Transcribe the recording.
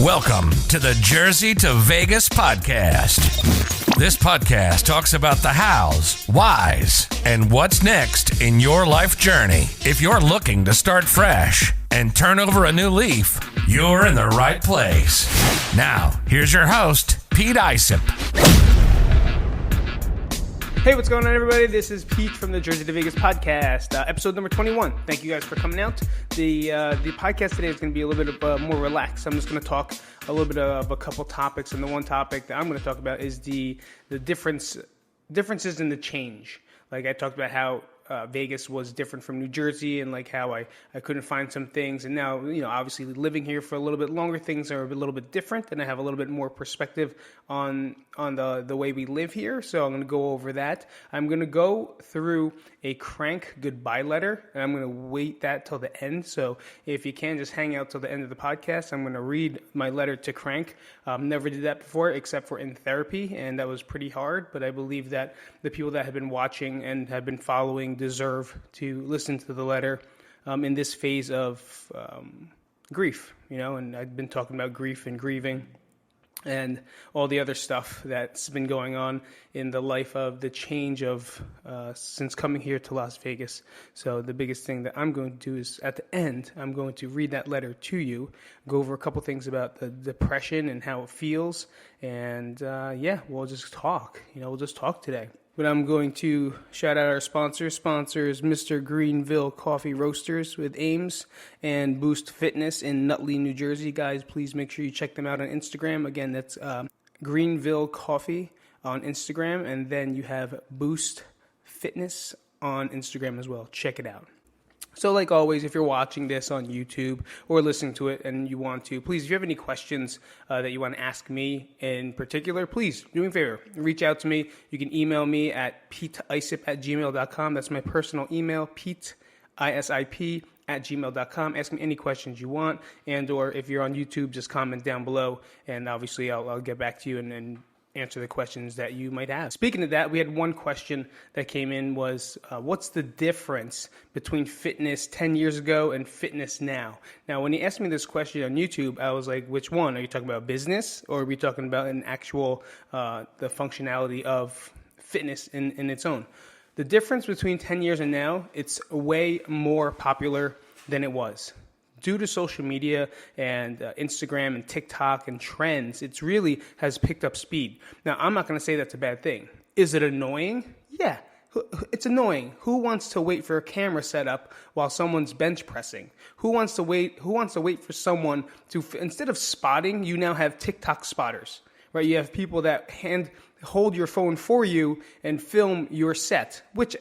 Welcome to the Jersey to Vegas podcast. This podcast talks about the hows, whys, and what's next in your life journey. If you're looking to start fresh and turn over a new leaf, you're in the right place. Now, here's your host, Pete Isip. Hey, what's going on, everybody? This is Pete from the Jersey to Vegas podcast, episode number 21. Thank you guys for coming out. The podcast today is going to be a little bit more relaxed. I'm just going to talk a little bit of a couple topics, and the one topic that I'm going to talk about is the differences in the change. Like I talked about how Vegas was different from New Jersey, and like how I couldn't find some things, and now, you know, obviously living here for a little bit longer, things are a little bit different, and I have a little bit more perspective on the way we live here. So I'm going to go over that. I'm going to go through a Krank goodbye letter, and I'm going to wait that till the end. So if you can, just hang out till the end of the podcast. I'm going to read my letter to Krank. Never did that before, except for in therapy, and that was pretty hard, but I believe that the people that have been watching and have been following deserve to listen to the letter in this phase of grief, you know, and I've been talking about grief and grieving and all the other stuff that's been going on in the life of the change of since coming here to Las Vegas. So the biggest thing that I'm going to do is at the end, I'm going to read that letter to you, go over a couple things about the depression and how it feels, and we'll just talk. We'll just talk today. But I'm going to shout out our sponsors, Mr. Greenville Coffee Roasters with Ames and Boost Fitness in Nutley, New Jersey. Guys, please make sure you check them out on Instagram. Again, that's Greenville Coffee on Instagram. And then you have Boost Fitness on Instagram as well. Check it out. So like always, if you're watching this on YouTube or listening to it and you want to, please, if you have any questions that you want to ask me in particular, please do me a favor. Reach out to me. You can email me at peteisip@gmail.com. That's my personal email, peteisip@gmail.com. Ask me any questions you want, and or if you're on YouTube, just comment down below, and obviously I'll get back to you and answer the questions that you might have. Speaking of that, we had one question that came in was, what's the difference between fitness 10 years ago and fitness now? Now, when he asked me this question on YouTube, I was like, which one? Are you talking about business, or are we talking about an actual, the functionality of fitness in its own? The difference between 10 years and now, it's way more popular than it was. Due to social media and Instagram and TikTok and trends, it really has picked up speed. Now, I'm not going to say that's a bad thing. Is it annoying? Yeah, it's annoying. Who wants to wait for a camera setup while someone's bench pressing? Who wants to wait for someone to, instead of spotting, you now have TikTok spotters, right? You have people that hold your phone for you and film your set, which